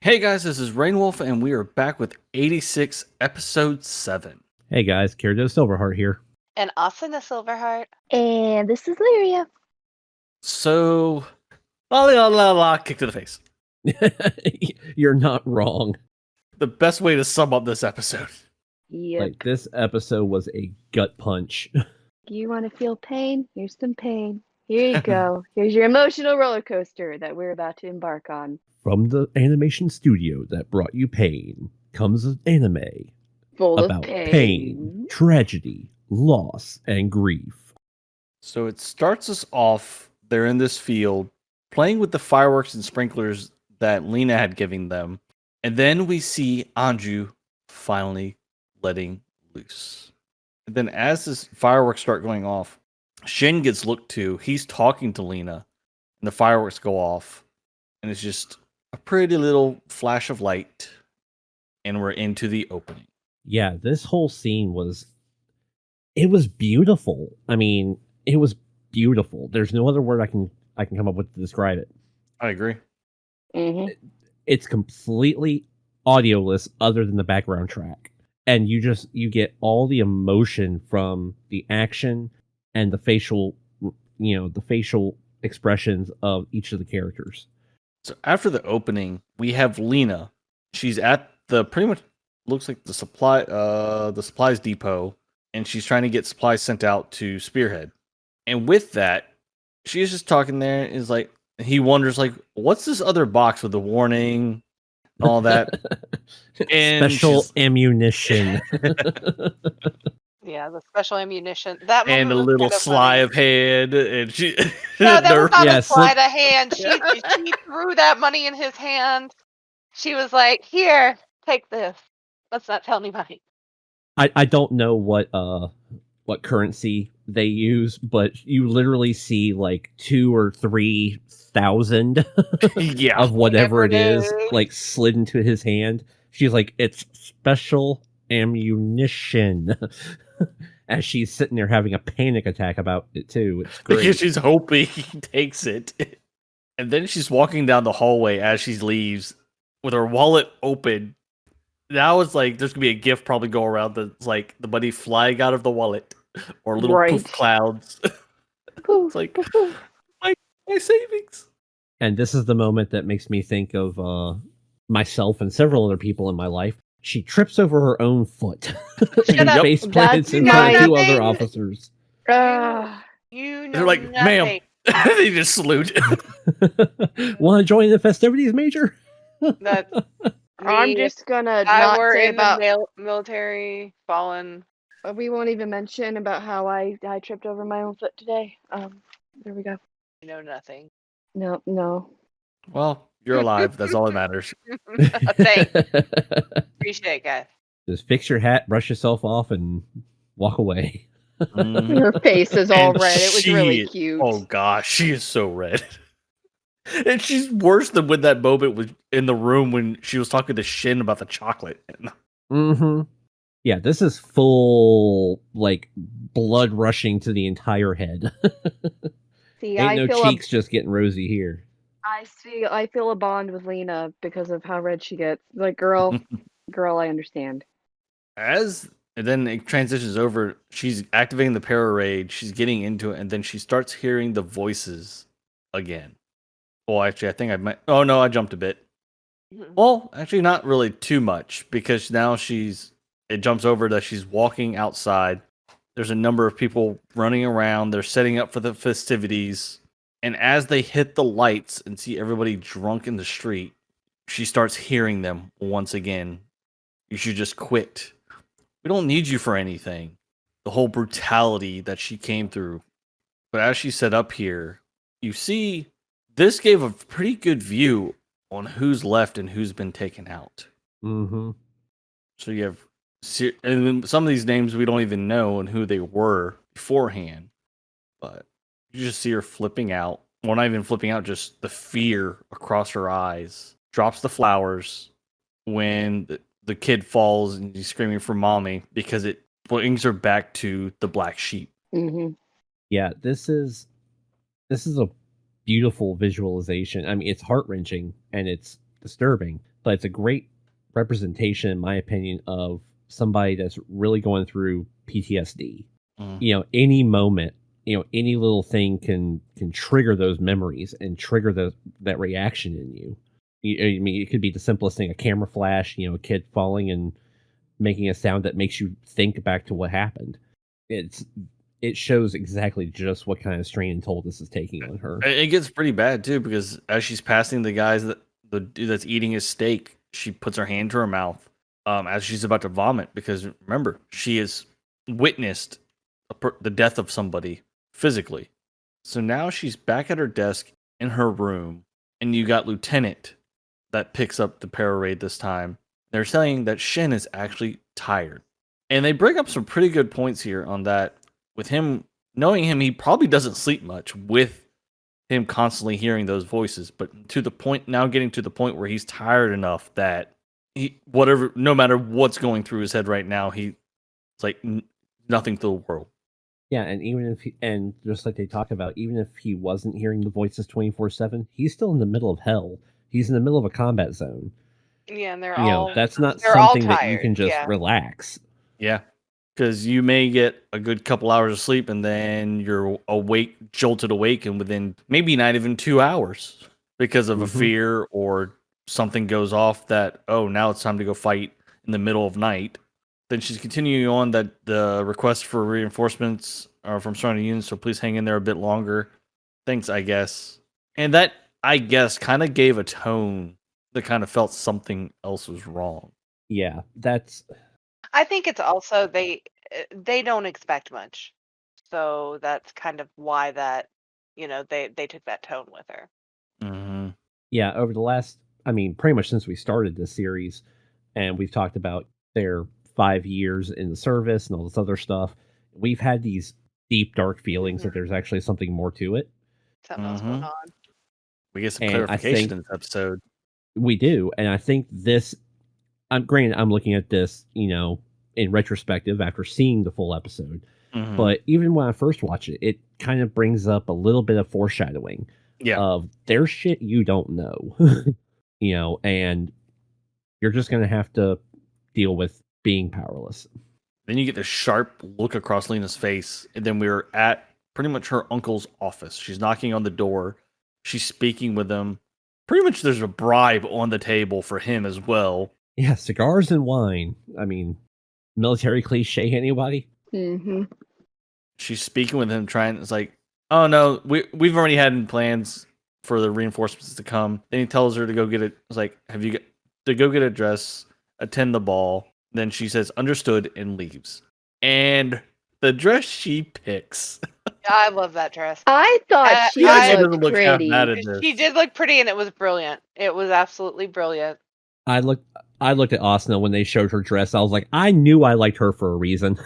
Hey guys, this is Rainwolf, and we are back with 86 episode 7. Hey guys, Kirido Silverheart here. And Asuna Silverheart. And this is Lyria. So, la kick to the face. You're not wrong. The best way to sum up this episode. Yep. Like, this episode was a gut punch. You want to feel pain? Here's some pain. Here you go. Here's your emotional roller coaster that we're about to embark on. From the animation studio that brought you pain comes an anime Full about of pain. pain, tragedy, loss, and grief. So it starts us off, they're in this field, playing with the fireworks and sprinklers that Lena had given them. And then we see Anju finally letting loose. And then as this fireworks start going off, Shin gets looked to. He's talking to Lena, and the fireworks go off. And it's just a pretty little flash of light. And we're into the opening. Yeah, this whole scene was beautiful. I mean, it was beautiful. There's no other word I can come up with to describe it. I agree. Mm-hmm. It's completely audioless other than the background track. And you get all the emotion from the action and the facial expressions of each of the characters. So after the opening, we have Lena. She's at the pretty much looks like the supplies depot, and she's trying to get supplies sent out to Spearhead. And with that, she's just talking there. Is like he wonders like, what's this other box with the warning, and all that, and Special ammunition. Yeah, the special ammunition. That and a moment was little kind of slight funny. of hand, and she No, that was not Yeah, a sleight of hand. She threw that money in his hand. She was like, "Here, take this. Let's not tell anybody." I don't know what currency they use, but you literally see like 2,000 or 3,000 yeah, of whatever it is Whatever it is. like slid into his hand. She's like, it's special ammunition. As she's sitting there having a panic attack about it too. It's because great. she's hoping he takes it. And then she's walking down the hallway as she leaves with her wallet open. Now it's like there's gonna be a gift probably go around that's like the money flying out of the wallet or little Right. poof clouds. It's like my savings. And this is the moment that makes me think of myself and several other people in my life. She trips over her own foot. Shut up. Face plants That's in front of my- 2 other officers. You know They're like, ma'am. nothing. They just salute. Want to join the festivities, Major? That I'm me, just gonna I not were say in about. the military, fallen. We won't even mention about how I tripped over my own foot today. There we go. You know nothing. No. Well, you're alive. That's all that matters. Thanks. Appreciate it, guys. Just fix your hat, brush yourself off, and walk away. Mhm. Her face is all And red. It was she really is- cute. Oh gosh, she is so red. And she's worse than when that moment was in the room when she was talking to Shin about the chocolate. Mm-hmm. Yeah, this is full, like, blood rushing to the entire head. See, Ain't I no feel cheeks just getting rosy here. I feel a bond with Lena because of how red she gets. Like, girl, I understand. And then it transitions over. She's activating the para rage. She's getting into it, and then she starts hearing the voices again. Well, actually, I think I might. Oh no, I jumped a bit. Well, actually, not really too much because now it jumps over that she's walking outside. There's a number of people running around. They're setting up for the festivities. And as they hit the lights and see everybody drunk in the street, she starts hearing them once again. You should just quit. We don't need you for anything. The whole brutality that she came through. But as she set up here, you see this gave a pretty good view on who's left and who's been taken out. Mm-hmm. So you have, and then some of these names we don't even know and who they were beforehand, but you just see her flipping out. Well, not even flipping out, just the fear across her eyes. Drops the flowers when the kid falls and he's screaming for mommy because it brings her back to the black sheep. Mm-hmm. Yeah, this is a beautiful visualization. I mean, it's heart-wrenching and it's disturbing, but it's a great representation, in my opinion, of somebody that's really going through PTSD. Any moment, any little thing can trigger those memories and trigger that reaction in you. I mean, it could be the simplest thing: a camera flash, a kid falling and making a sound that makes you think back to what happened. It shows exactly just what kind of strain and toll this is taking on her. It gets pretty bad too, because as she's passing the dude that's eating his steak, she puts her hand to her mouth as she's about to vomit. Because remember, she has witnessed the death of somebody physically. So now she's back at her desk in her room, and you got Lieutenant that picks up the para raid this time. They're saying that Shin is actually tired, and they bring up some pretty good points here on that. With him, knowing him, he probably doesn't sleep much with him constantly hearing those voices, but getting to the point where he's tired enough that no matter what's going through his head right now, it's like nothing to the world. Yeah, and just like they talk about, even if he wasn't hearing the voices 24/7, he's still in the middle of hell. He's in the middle of a combat zone. Yeah, and That's not they're all something that you can tired, just yeah. relax. Yeah, because you may get a good couple hours of sleep, and then you're jolted awake, and within maybe not even 2 hours because of a fear or something goes off that, oh, now it's time to go fight in the middle of night. Then she's continuing on that the request for reinforcements are from surrounding units, so please hang in there a bit longer. Thanks, I guess. And that, I guess, kind of gave a tone that kind of felt something else was wrong. Yeah, I think it's also they don't expect much, so that's kind of why that they took that tone with her. Mm-hmm. Yeah, over the last, pretty much since we started this series, and we've talked about their 5 years in the service and all this other stuff, we've had these deep, dark feelings that there's actually something more to it. Something else going on. We get some And clarification in this episode. We do, and I think this. Granted, I'm looking at this, in retrospective after seeing the full episode. But even when I first watch it, it kind of brings up a little bit of foreshadowing of there's shit you don't know, and you're just going to have to deal with being powerless. Then you get this sharp look across Lena's face, and then we're at pretty much her uncle's office. She's knocking on the door. She's speaking with him. Pretty much there's a bribe on the table for him as well. Yeah, cigars and wine. Military cliche, anybody? Mm-hmm. She's speaking with him, it's like, oh no, we've already had plans for the reinforcements to come. Then he tells her to go get it. It's like, to go get a dress, attend the ball. Then she says, understood, and leaves. And the dress she picks. I love that dress. I thought she looked pretty. She did look pretty, and it was brilliant. It was absolutely brilliant. I looked at Asuna when they showed her dress. I was like, I knew I liked her for a reason.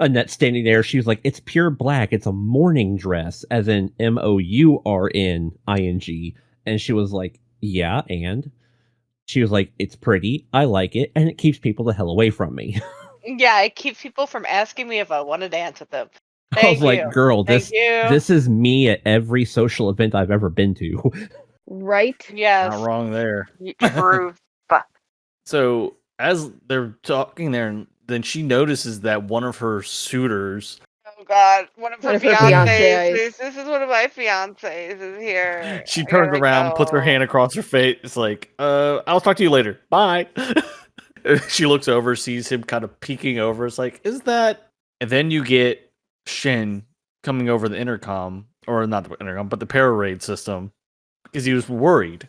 Annette standing there, she was like, it's pure black. It's a morning dress, as in Mourning. And she was like, yeah, and? She was like, it's pretty. I like it. And it keeps people the hell away from me. Yeah, it keeps people from asking me if I want to dance with them. I was like, girl, this is me at every social event I've ever been to. Right? Yes. Not wrong there. True. So as they're talking there, then she notices that one of her suitors. Oh God, one of her fiancés. This is one of my fiancés is here. She turns around, puts her hand across her face. It's like, I'll talk to you later. Bye. She looks over, sees him kind of peeking over. It's like, is that? And then you get Shin coming over the intercom, or not the intercom, but the para raid system, because he was worried,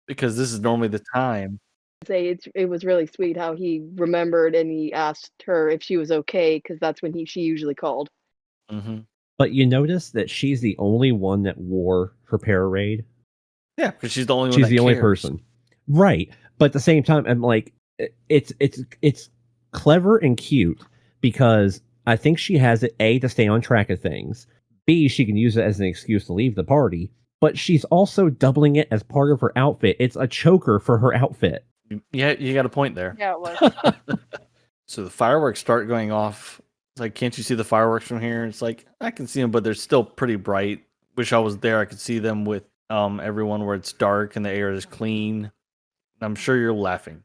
because this is normally the time. It was really sweet how he remembered and he asked her if she was okay, because that's when she usually called. Mm-hmm. But you notice that she's the only one that wore her para raid. Yeah, because she's the only one. She's the only person, right? But at the same time, I'm like, it's clever and cute, because I think she has it to stay on track of things. B, she can use it as an excuse to leave the party, but she's also doubling it as part of her outfit. It's a choker for her outfit. Yeah, you got a point there. Yeah, it was. So the fireworks start going off. It's like, can't you see the fireworks from here? It's like, I can see them, but they're still pretty bright. Wish I was there. I could see them with everyone where it's dark and the air is clean. I'm sure you're laughing.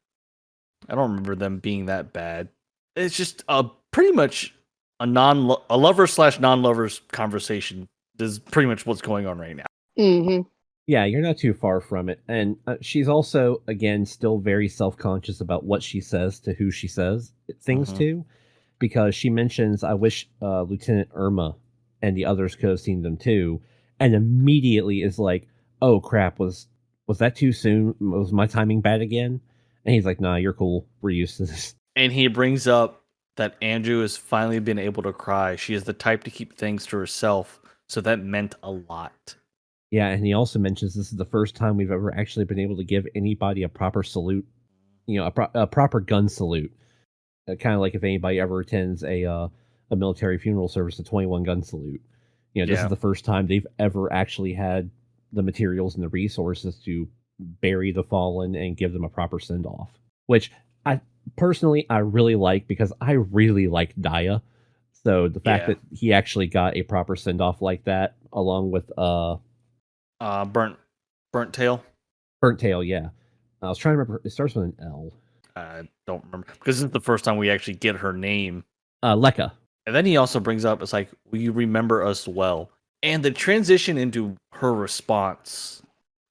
I don't remember them being that bad. It's just pretty much a lover / non-lovers conversation. This is pretty much what's going on right now. Mm-hmm. Yeah, you're not too far from it. And she's also, again, still very self-conscious about what she says to who she says things to, because she mentions, I wish Lieutenant Irma and the others could have seen them too, and immediately is like, oh crap, was that too soon? Was my timing bad again? And he's like, nah, you're cool. We're used to this. And he brings up that Anju has finally been able to cry. She is the type to keep things to herself, so that meant a lot. Yeah, and he also mentions this is the first time we've ever actually been able to give anybody a proper salute, a proper gun salute. Kind of like if anybody ever attends a military funeral service, a 21 gun salute. This is the first time they've ever actually had the materials and the resources to bury the fallen and give them a proper send off. Which I personally really like, because I really like Daya. So the fact that he actually got a proper send off like that, along with Burnt Tail. Burnt Tail, yeah. I was trying to remember. It starts with an L. I don't remember, because this is the first time we actually get her name. Lekka. And then he also brings up, it's like, will you remember us well? And the transition into her response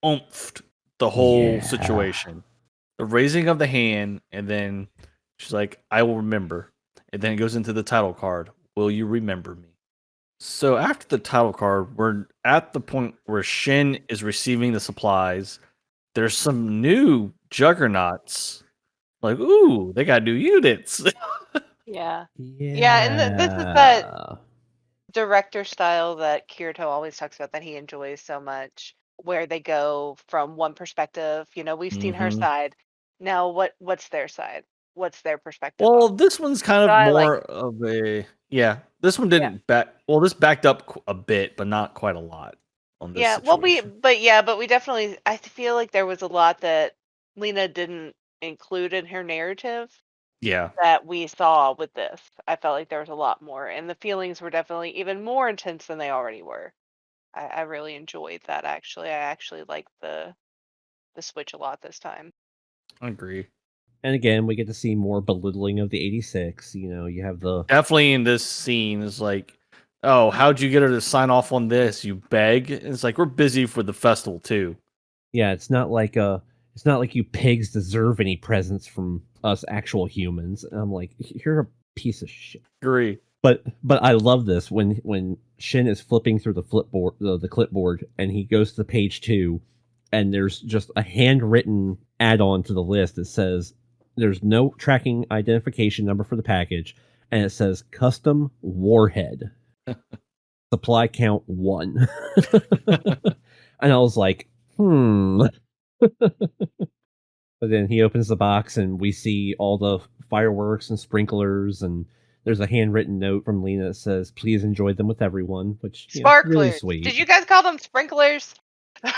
oomphed the whole situation. The raising of the hand, and then she's like, I will remember. And then it goes into the title card. Will you remember me? So after the title card, we're at the point where Shin is receiving the supplies. There's some new juggernauts. Like, ooh, they got new units. Yeah, and this is that director style that Kirito always talks about, that he enjoys so much, where they go from one perspective. We've seen her side. Now, what's their side? What's their perspective? Well, this one's kind of I more of a This one didn't this backed up a bit, but not quite a lot on this. Yeah, situation. but we definitely. I feel like there was a lot that Lena didn't include in her narrative. Yeah. That we saw with this. I felt like there was a lot more, and the feelings were definitely even more intense than they already were. I really enjoyed that, actually. I actually liked the switch a lot this time. I agree. And again, we get to see more belittling of the 86. You have the... Definitely in this scene is like, oh, how'd you get her to sign off on this? You beg? It's like, we're busy for the festival too. Yeah, it's not like you pigs deserve any presents from us actual humans. And I'm like, you're a piece of shit. Agree. But I love this when Shin is flipping through the clipboard, and he goes to page 2, and there's just a handwritten add-on to the list that says there's no tracking identification number for the package, and it says custom warhead. Supply count 1. And I was like, But then he opens the box, and we see all the fireworks and sprinklers, and there's a handwritten note from Lena that says, please enjoy them with everyone, which Sparklers. Really sweet. Did you guys call them sprinklers? They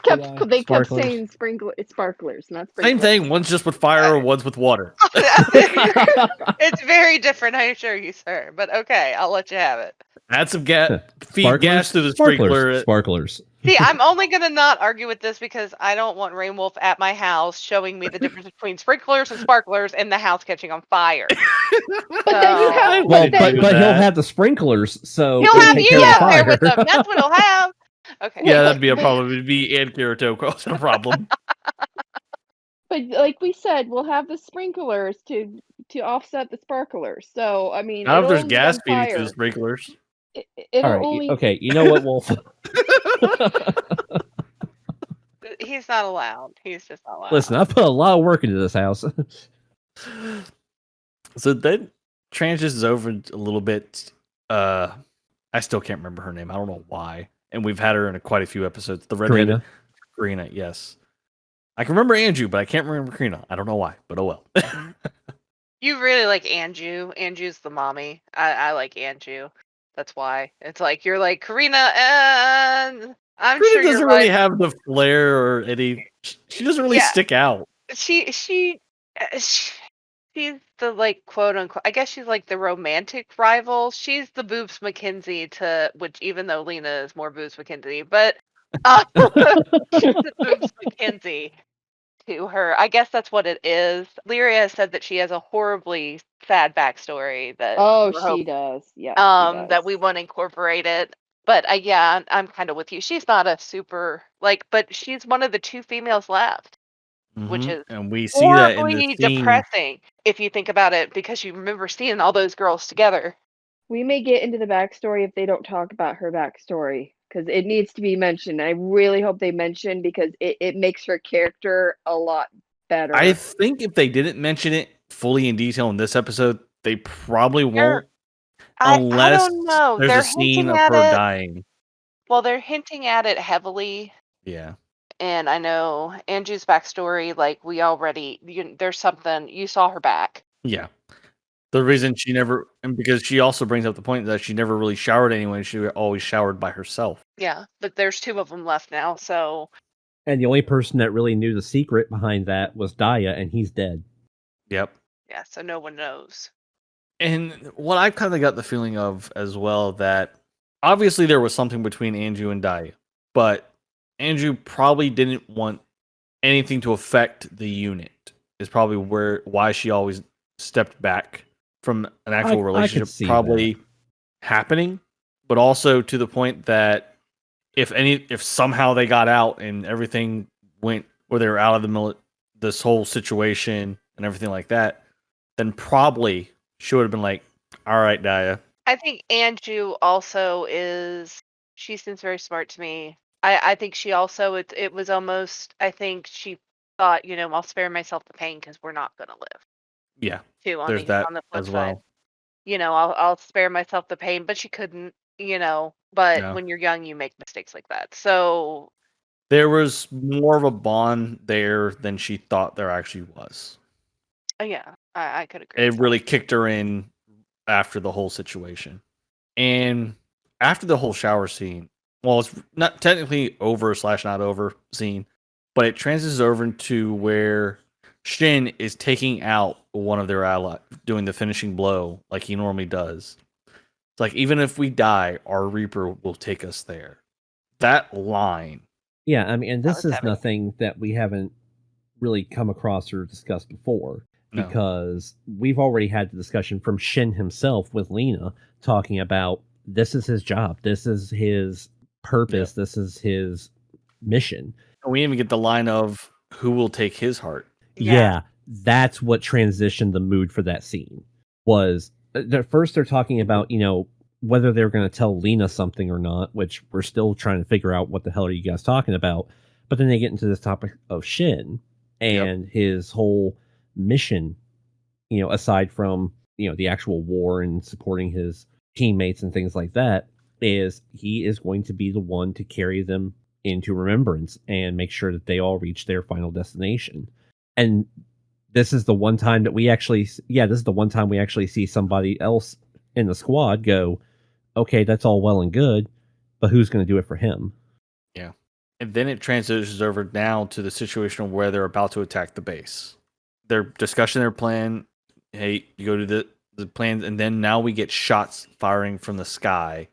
kept Sparklers. saying sparklers, not sprinklers. Same thing. One's just with fire, or one's with water. It's very different, I assure you, sir. But okay, I'll let you have it. Add some feed gas to the sprinkler. Sparklers. See, I'm only going to not argue with this, because I don't want Rainwolf at my house showing me the difference between sprinklers and sparklers and the house catching on fire. But then you have... Well, but he'll have the sprinklers, so... He'll have you out there with them. That's what he'll have. Okay. Yeah, that'd be a problem. It'd be and Kirito causing a problem. But like we said, we'll have the sprinklers to offset the sparklers. So, I mean... Not if there's gas feeding to the sprinklers. It'll All right, only... okay, you know what, Wolf? He's not allowed. He's just not allowed. Listen, I put a lot of work into this house. So then transitions over a little bit. I still can't remember her name. I don't know why. And we've had her in quite a few episodes. The redheaded Karina, yes. I can remember Anju, but I can't remember Karina. I don't know why, but oh well. You really like Anju. Anju's the mommy. I like Anju. That's why. It's like, you're like, Karina, and I'm Karina sure doesn't you're really right. have the flair or any... She doesn't really stick out. She she's the like quote unquote. I guess she's like the romantic rival. She's the Boobs McKenzie to which, even though Lena is more Boobs McKenzie, but she's the Boobs McKenzie to her. I guess that's what it is. Lyria said that she has a horribly sad backstory that Oh, we're she hoping does. Yeah, she does. that we want to incorporate it. But yeah, I'm kind of with you. She's not a super like, but she's one of the two females left, which is And we see that in the horribly scene. depressing if you think about it, because you remember seeing all those girls together. We may get into the backstory if they don't talk about her backstory, because it needs to be mentioned. I really hope they mention, because it makes her character a lot better. I think if they didn't mention it fully in detail in this episode, they probably won't. Unless I don't know. there's They're a scene hinting of at her it. dying. Well, they're hinting at it heavily. Yeah. And I know Angie's backstory, like there's something, you saw her back. Yeah. The reason she never, and because she also brings up the point that she never really showered anyone, she always showered by herself. Yeah, but there's two of them left now, so. And the only person that really knew the secret behind that was Daya, and he's dead. Yep. Yeah, so no one knows. And what I've kind of got the feeling of as well, that obviously there was something between Andrew and Daya, but Andrew probably didn't want anything to affect the unit. Is probably why she always stepped back from an actual relationship probably happening, but also to the point that if somehow they got out and everything went where they were out of this whole situation and everything like that, then probably she would have been like, all right, Daya. I think Anju also she seems very smart to me. I think she also, it was almost, I think she thought, I'll spare myself the pain because we're not going to live. Yeah. Too, there's that on the flip as well. Side. I'll spare myself the pain, but she couldn't, but when you're young, you make mistakes like that. So there was more of a bond there than she thought there actually was. Yeah, I could agree. It really kicked her in after the whole situation. And after the whole shower scene, well, it's not technically over / not over scene, but it transitions over into where Shin is taking out one of their allies, doing the finishing blow like he normally does. It's like, even if we die, our Reaper will take us there. That line. Yeah, I mean, and this is nothing that we haven't really come across or discussed before. No. Because we've already had the discussion from Shin himself with Lena talking about this is his job, this is his purpose, this is his mission. And we even get the line of who will take his heart. Yeah, that's what transitioned the mood for that scene. Was first they're talking about, whether they're going to tell Lena something or not, which we're still trying to figure out what the hell are you guys talking about. But then they get into this topic of Shin and his whole mission, aside from, the actual war and supporting his teammates and things like that, is he is going to be the one to carry them into remembrance and make sure that they all reach their final destination. And this is the one time that we actually see somebody else in the squad go, okay, that's all well and good, but who's going to do it for him? Yeah. And then it transitions over now to the situation where they're about to attack the base. They're discussing their plan. Hey, you go to the plans, and then now we get shots firing from the sky,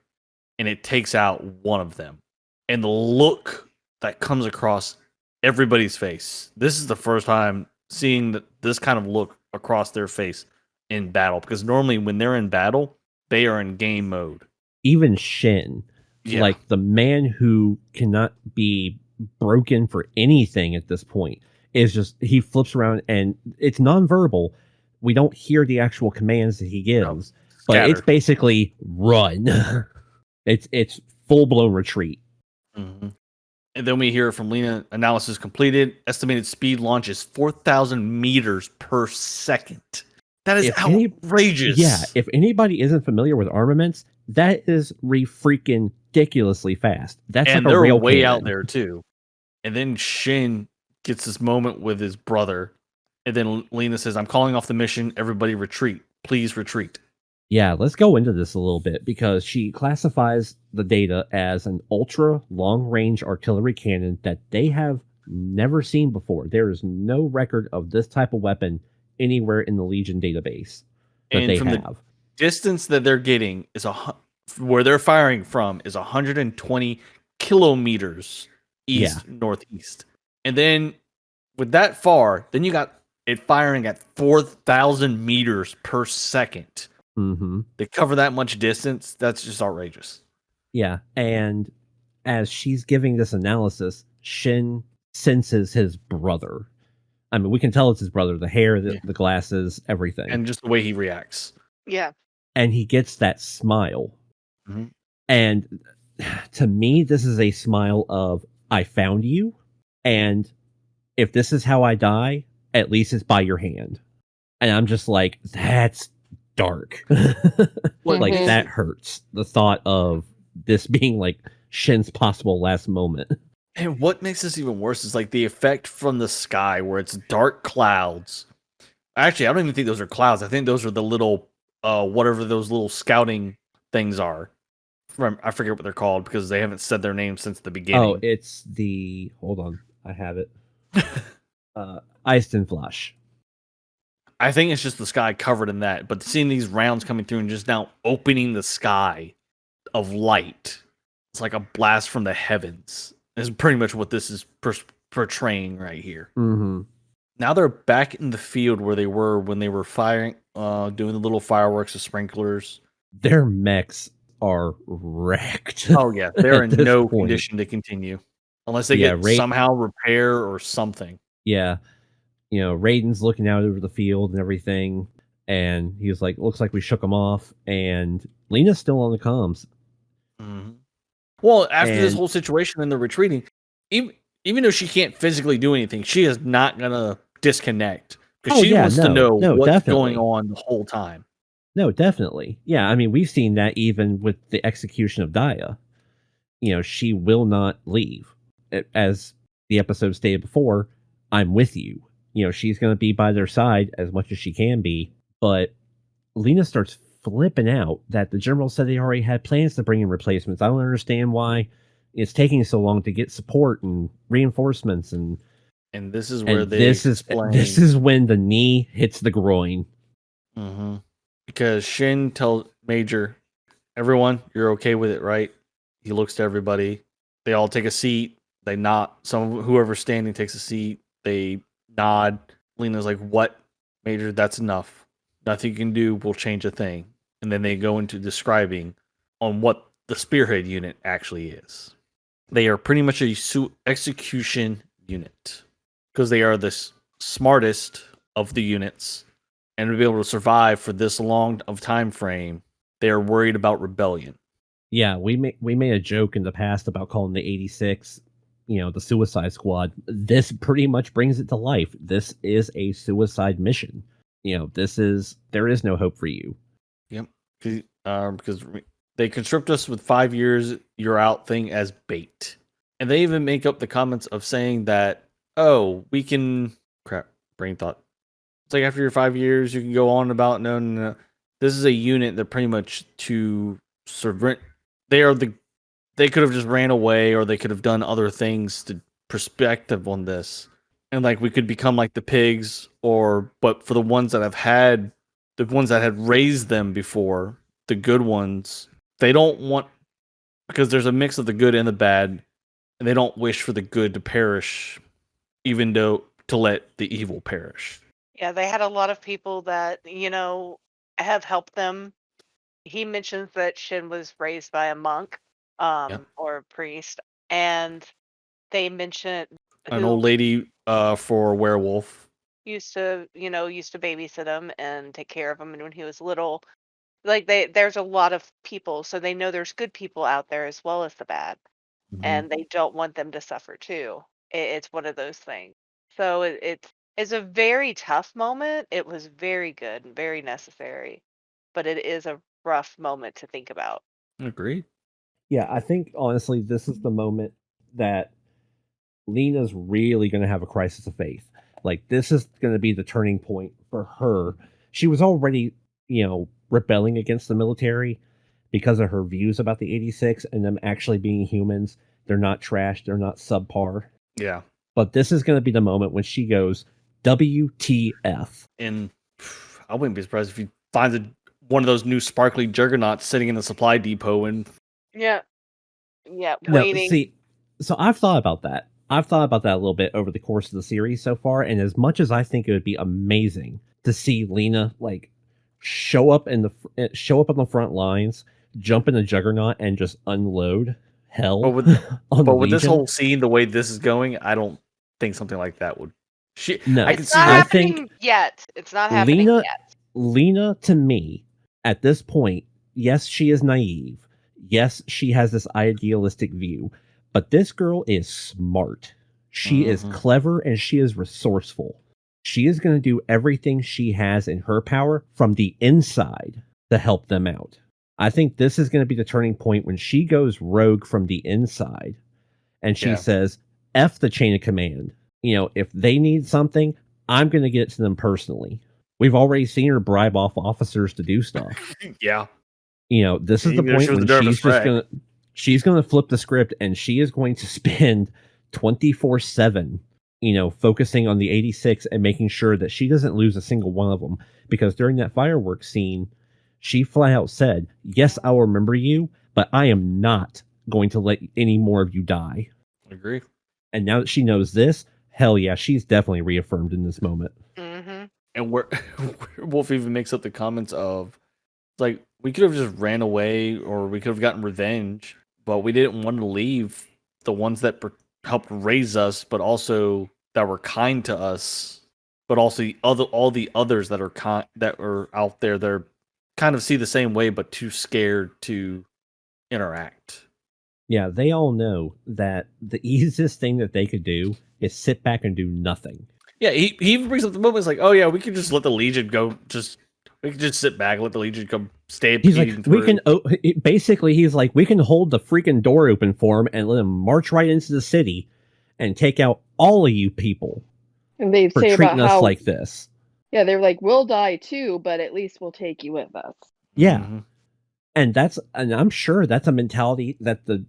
and it takes out one of them. And the look that comes across everybody's face. This is the first time seeing this kind of look across their face in battle, because normally when they're in battle, they are in game mode. Even Shin, like the man who cannot be broken for anything at this point, is just, he flips around and it's nonverbal. We don't hear the actual commands that he gives, but it's basically run. It's full blown retreat. Mm-hmm. And then we hear from Lena, analysis completed. Estimated speed launch is 4,000 meters per second. That is outrageous. If anybody isn't familiar with armaments, that is freaking ridiculously fast. That's and like a rail way cannon. Out there too. And then Shin gets this moment with his brother, and then Lena says, "I'm calling off the mission. Everybody retreat. Please retreat." Yeah, let's go into this a little bit, because she classifies the data as an ultra long-range artillery cannon that they have never seen before. There is no record of this type of weapon anywhere in the Legion database that And they from the have. distance that they're getting is where they're firing from is 120 kilometers east northeast. And then with that far, then you got it firing at 4,000 meters per second. Mm-hmm. They cover that much distance. That's just outrageous. Yeah, and as she's giving this analysis, Shin senses his brother. I mean, we can tell it's his brother. The hair, the glasses, everything, and just the way he reacts. Yeah. And he gets that smile. Mm-hmm. And to me, this is a smile of, I found you, and if this is how I die, at least it's by your hand. And I'm just like, that's dark. Like, that hurts. The thought of this being like Shin's possible last moment. And what makes this even worse is like the effect from the sky where it's dark clouds. Actually, I don't even think those are clouds. I think those are the little whatever those little scouting things are. I forget what they're called because they haven't said their name since the beginning. Oh, it's the hold on, I have it. Iced Flush. I think it's just the sky covered in that, but seeing these rounds coming through and just now opening the sky of light, it's like a blast from the heavens. Is pretty much what this is portraying right here. Mm-hmm. Now they're back in the field where they were when they were firing, doing the little fireworks, the sprinklers. Their mechs are wrecked. Oh yeah, they're in no condition to continue unless they get somehow repair or something. Yeah, you know, Raiden's looking out over the field and everything, and he's like, "Looks like we shook them off." And Lena's still on the comms. Mm-hmm. Well, after this whole situation and they're retreating, even though she can't physically do anything, she is not gonna disconnect because she wants to know what's going on the whole time. No, definitely. Yeah, I mean, we've seen that even with the execution of Daya. You know, she will not leave. As the episode stated before, I'm with you. You know, she's going to be by their side as much as she can be. But Lena starts flipping out that the general said they already had plans to bring in replacements. I don't understand why it's taking so long to get support and reinforcements. And this is where this is when the knee hits the groin. Mm-hmm. Because Shin tells Major, everyone, you're okay with it, right? He looks to everybody. They all take a seat. They nod. Whoever's standing takes a seat. They nod. Lena's like, what? Major, that's enough. Nothing you can do will change a thing. And then they go into describing on what the Spearhead unit actually is. They are pretty much a execution unit. Because they are the smartest of the units. And to be able to survive for this long of time frame, they are worried about rebellion. Yeah, we made a joke in the past about calling the 86, you know, the Suicide Squad. This pretty much brings it to life. This is a suicide mission. You know, there is no hope for you. Yep, because they conscript us with 5 years, you're out thing as bait. And they even make up the comments of saying that, oh, we can... Crap, brain thought. It's like after your 5 years, you can go on about, no. This is a unit that pretty much to surrender. They could have just ran away or they could have done other things to perspective on this. And like we could become like the pigs but for the ones that had raised them before, the good ones, they don't want, because there's a mix of the good and the bad, and they don't wish for the good to perish, even though to let the evil perish. Yeah, they had a lot of people that, you know, have helped them. He mentions that Shin was raised by a monk or a priest, and they mention an old lady for a werewolf. Used to babysit him and take care of him, and when he was little, like there's a lot of people, so they know there's good people out there as well as the bad, and they don't want them to suffer too. It's one of those things. So it's a very tough moment. It was very good and very necessary, but it is a rough moment to think about. Agreed. Yeah, I think honestly, this is the moment that Lena's really going to have a crisis of faith. Like, this is going to be the turning point for her. She was already, you know, rebelling against the military because of her views about the 86 and them actually being humans. They're not trash. They're not subpar. Yeah. But this is going to be the moment when she goes, WTF? And I wouldn't be surprised if he finds one of those new sparkly juggernauts sitting in the supply depot and Yeah. No, Waiting. see, so I've thought about that. I've thought about that a little bit over the course of the series so far, and as much as I think it would be amazing to see Lena like show up on the front lines, jump in a juggernaut, and just unload hell but with on the but with this Legion. whole scene, the way this is going, I don't think something like that would. No, I can It's see not that. I happening think yet. It's not happening Lena, yet. Lena, to me, at this point, yes, she is naive. Yes, she has this idealistic view, but this girl is smart. She is Mhm. clever and she is resourceful. She is going to do everything she has in her power from the inside to help them out. I think this is going to be the turning point when she goes rogue from the inside and she Yeah. says, F the chain of command. You know, if they need something, I'm going to get it to them personally. We've already seen her bribe off officers to do stuff. Yeah. You know, this is the Even though she point was when a nervous wreck. she's gonna flip the script and she is going to spend 24/7, you know, focusing on the 86 and making sure that she doesn't lose a single one of them. Because during that fireworks scene, she flat out said, "Yes, I'll remember you, but I am not going to let any more of you die." I agree. And now that she knows this, hell yeah, she's definitely reaffirmed in this moment. Mm-hmm. And where Wolf even makes up the comments of like we could have just ran away or we could have gotten revenge, but we didn't want to leave the ones that helped raise us, but also that were kind to us, but also all the others that are out there that are kind of see the same way but too scared to interact. Yeah, they all know that the easiest thing that they could do is sit back and do nothing. Yeah, he even brings up the moment. It's like, oh yeah, we could just let the Legion go. We could just sit back, and let the Legion come stay. He's like, we can. Basically, he's like, we can hold the freaking door open for him and let him march right into the city and take out all of you people And they for say about treating us how like this. yeah, they're like, we'll die too, but at least we'll take you with us. Yeah, Mhm. and I'm sure that's a mentality that the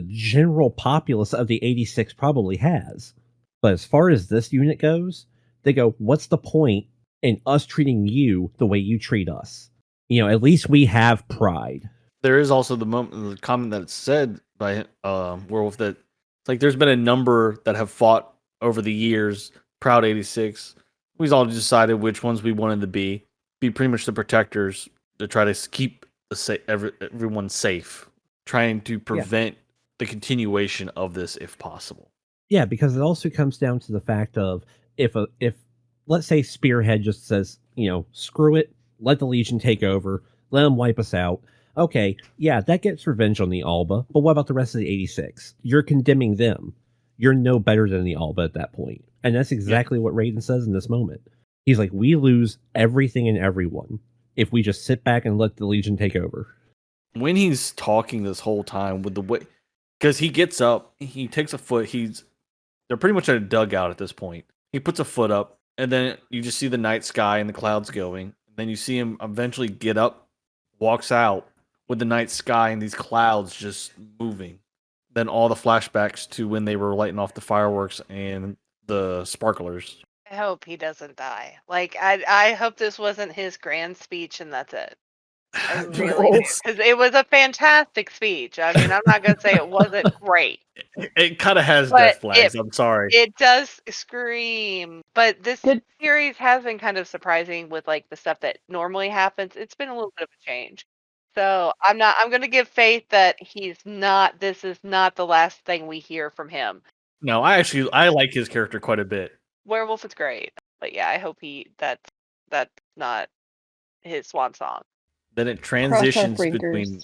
general populace of the 86 probably has. But as far as this unit goes, they go, what's the point in us treating you the way you treat us? You know, at least we have pride. There is also the comment that it's said by Werewolf that it's like there's been a number that have fought over the years. Proud 86. We've all decided which ones we wanted to be pretty much the protectors to try to keep everyone safe, trying to prevent the continuation of this if possible. Yeah, because it also comes down to the fact of if let's say Spearhead just says, you know, screw it, let the Legion take over, let them wipe us out. Okay, yeah, that gets revenge on the Alba, but what about the rest of the 86? You're condemning them. You're no better than the Alba at that point. And that's exactly what Raiden says in this moment. He's like, we lose everything and everyone if we just sit back and let the Legion take over. When he's talking this whole time with the way, because he gets up, he takes a foot, they're pretty much at a dugout at this point. He puts a foot up, and then you just see the night sky and the clouds going. And then you see him eventually get up, walks out with the night sky and these clouds just moving. Then all the flashbacks to when they were lighting off the fireworks and the sparklers. I hope he doesn't die. Like I hope this wasn't his grand speech and that's it. I really do. Because it was a fantastic speech. I mean, I'm not gonna say it wasn't great. It kind of has But death flags. I'm sorry. It does scream. But this Good. series has been kind of surprising with like the stuff that normally happens. It's been a little bit of a change. So I'm gonna give faith that this is not the last thing we hear from him. No, I like his character quite a bit. Werewolf is great. But yeah, I hope that's not his swan song. Then it Cross our transitions fingers.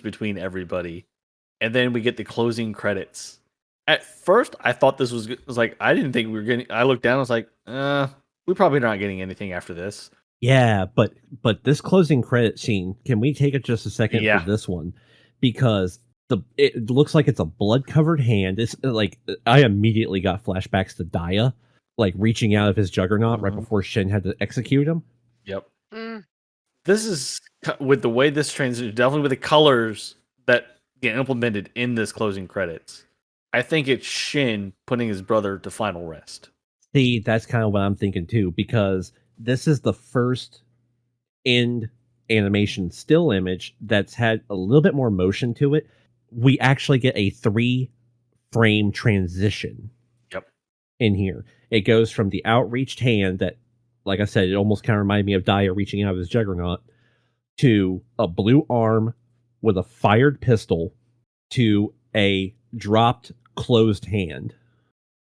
between everybody, and then we get the closing credits. At first, I thought this was like I didn't think we were getting. I looked down, I was like, we probably not getting anything after this. Yeah, but this closing credit scene, can we take it just a second Yeah. for this one? Because it looks like it's a blood-covered hand. It's like I immediately got flashbacks to Daya, like reaching out of his juggernaut right Mhm. before Shin had to execute him. Yep. Mm. This is with the way this transition, definitely with the colors that get implemented in this closing credits. I think it's Shin putting his brother to final rest. See, that's kind of what I'm thinking too, because this is the first end animation still image that's had a little bit more motion to it. We actually get a 3-frame transition. Yep. In here. It goes from the outreached hand that, like I said, it almost kind of reminded me of Daya reaching out of his juggernaut, to a blue arm with a fired pistol, to a dropped closed hand.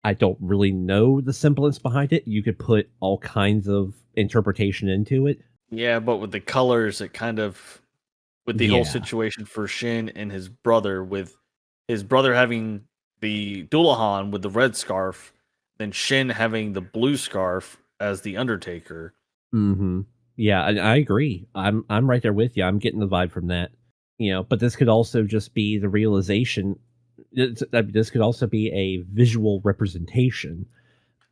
I don't really know the semblance behind it. You could put all kinds of interpretation into it. Yeah, but with the colors, it kind of, with the whole Yeah. situation for Shin and his brother, with his brother having the Dullahan with the red scarf, then Shin having the blue scarf as the Undertaker. Mm-hmm. Yeah, and I agree. I'm right there with you. I'm getting the vibe from that. But this could also just be the realization. This could also be a visual representation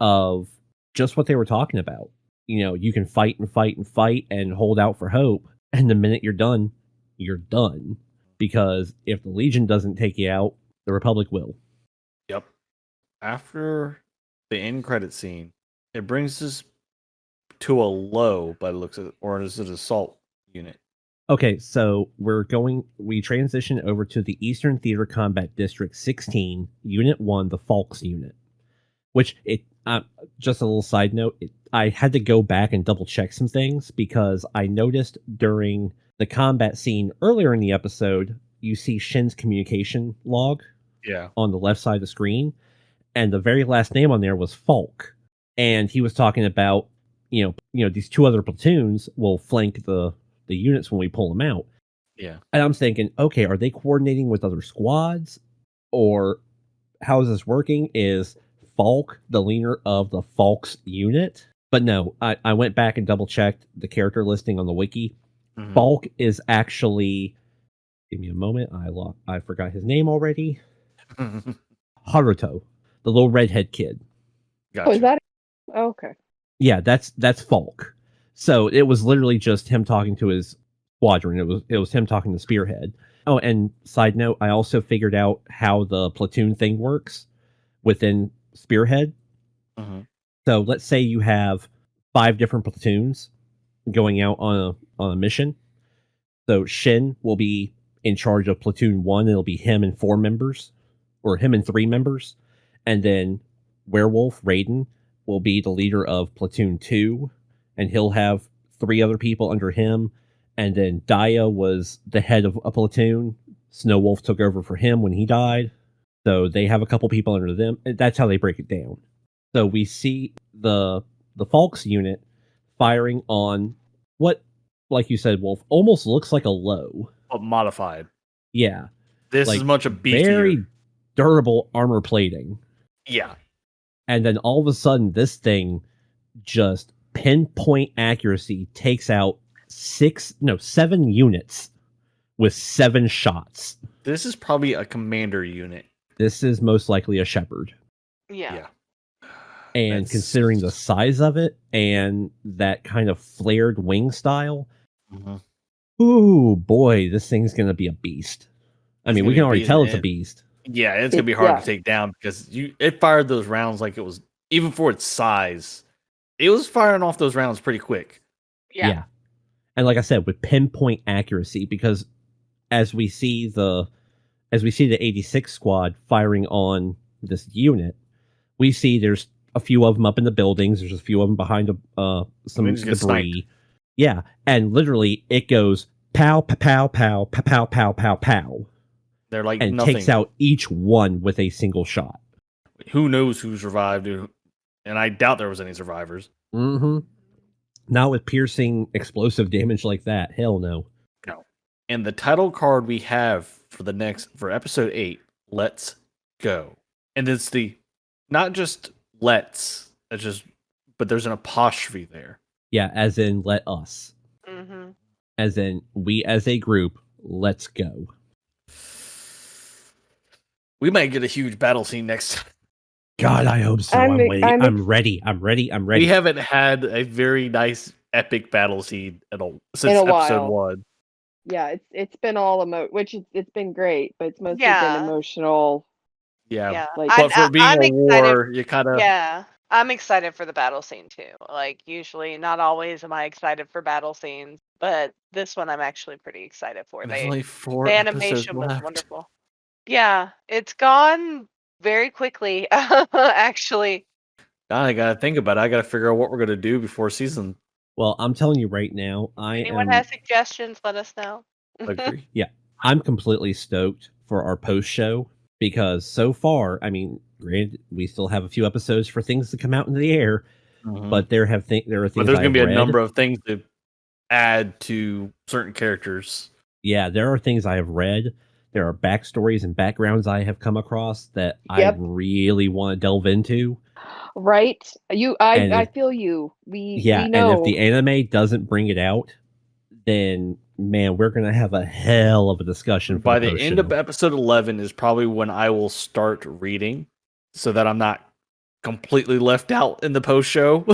of just what they were talking about. You can fight and fight and fight and hold out for hope, and the minute you're done, you're done. Because if the Legion doesn't take you out, the Republic will. Yep. After the end credit scene, it brings us to a low by the looks of it, or is it assault unit? Okay, so we transition over to the Eastern Theater Combat District 16, Unit 1, the Falks unit. Which, just a little side note, I had to go back and double check some things, because I noticed during the combat scene earlier in the episode, you see Shin's communication log on the left side of the screen, and the very last name on there was Falk. And he was talking about, these 2 other platoons will flank the units when we pull them out. Yeah. And I'm thinking, okay, are they coordinating with other squads? Or how is this working? Is Falk the leader of the Falks unit? But no, I went back and double checked the character listing on the wiki. Mhm. Falk is actually, give me a moment, I forgot his name already. Haruto, the little redhead kid. Gotcha. Oh, is that? Oh, okay. Yeah, that's Falk. So it was literally just him talking to his squadron. It was him talking to Spearhead. Oh, and side note, I also figured out how the platoon thing works within Spearhead. Mhm. So let's say you have 5 different platoons going out on a mission. So Shin will be in charge of platoon 1. It'll be him and 4 members, or him and 3 members, and then Werewolf Raiden will be the leader of platoon 2, and he'll have 3 other people under him. And then Daya was the head of a platoon. Snowwolf took over for him when he died. So they have a couple people under them. That's how they break it down. So we see the Falks unit firing on what, like you said, Wolf, almost looks like a low. But modified. Yeah. This like, is much a beefier. Very durable armor plating. Yeah. And then all of a sudden, this thing just pinpoint accuracy takes out 7 units with 7 shots. This is probably a commander unit. This is most likely a Shepherd. Yeah. And considering the size of it and that kind of flared wing style, ooh boy, this thing's gonna be a beast. I mean, we can already tell it's a beast. Yeah, it's gonna be hard to take down, because it fired those rounds like it was, even for its size, it was firing off those rounds pretty quick. Yeah. And like I said, with pinpoint accuracy, because as we see the 86 squad firing on this unit, we see there's a few of them up in the buildings. There's a few of them behind some debris. Yeah, and literally it goes pow, pow, pow, pow, pow, pow, pow, pow. They're like and nothing. Takes out each one with a single shot. Who knows who survived? And I doubt there was any survivors. Mm-hmm. Not with piercing explosive damage like that. Hell no. No. And the title card we have for episode 8, Let's Go. And it's not just let's, but there's an apostrophe there. Yeah, as in let us. Mm-hmm. As in we as a group, let's go. We might get a huge battle scene next time. God, I hope so. I'm ready. I'm ready. We haven't had a very nice epic battle scene since episode 1. Yeah, it's been all which it's been great, but it's mostly been emotional. Yeah. Like, but for being a war, you kind of... Yeah. I'm excited for the battle scene too. Like usually, not always am I excited for battle scenes, but this one I'm actually pretty excited for. There's They only 4 the episodes animation was left. wonderful. Yeah, it's gone very quickly, actually. Now I gotta think about it. I gotta figure out what we're gonna do before season. Well, I'm telling you right now, I Anyone am has suggestions, let us know. Agree. I'm completely stoked for our post show because so far, I mean, granted, we still have a few episodes for things to come out into the air, Mhm. but there are But things there's gonna I've be a read. number of things to add to certain characters. Yeah, there are things I have read. There are backstories and backgrounds I have come across that I Yep. really want to delve into. Right? And I if, feel you. We and if know. the anime doesn't bring it out, then man, we're gonna have a hell of a discussion for By the the post end show. of episode 11 is probably when I will start reading, so that I'm not completely left out in the post show.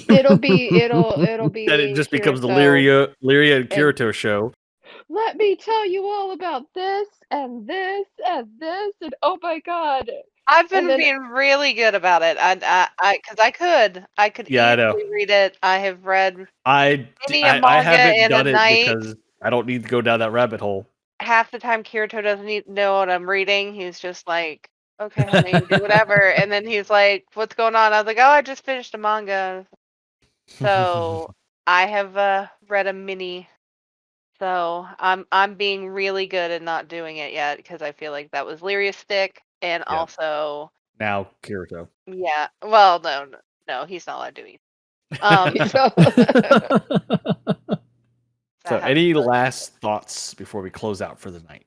It'll be That it me, just becomes the Kirito, Lyria and and Kirito show. let me tell you all about this and this and this and oh my god. I've And been then being really good about it. Because I could Yeah, I know. easily read it. I have read I many a I manga haven't in a done it night. because I don't need to go down that rabbit hole. Half the time, Kirito doesn't know what I'm reading. He's just like, "Okay, honey, do whatever." And then he's like, "What's going on?" I was like, "Oh, I just finished a manga." So I have read a mini. So I'm being really good at not doing it yet because I feel like that was Lyria's stick, and Yep. also Now Kirito. yeah. Well, no, he's not allowed to eat. so So, That has any to go. last thoughts before we close out for the night?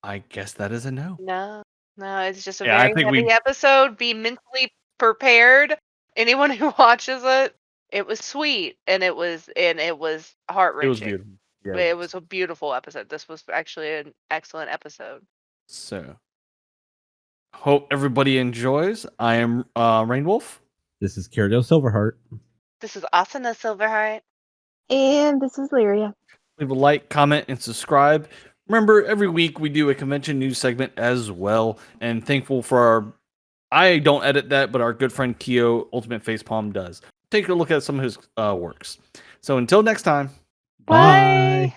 I guess that is a no. No, it's just a Yeah, I very think heavy we. episode. Be mentally prepared. Anyone who watches it, it was sweet and it was heart It was wrenching. beautiful. Yeah. It was a beautiful episode. This was actually an excellent episode. So, hope everybody enjoys. I am Rainwolf. This is Kirito Silverheart. This is Asuna Silverheart. and this is Lyria. Leave a like, comment, and subscribe. Remember, every week we do a convention news segment as well. And thankful for our. I don't edit that, but our good friend Keo, Ultimate Facepalm, does. Take a look at some of his works. So until next time. Bye.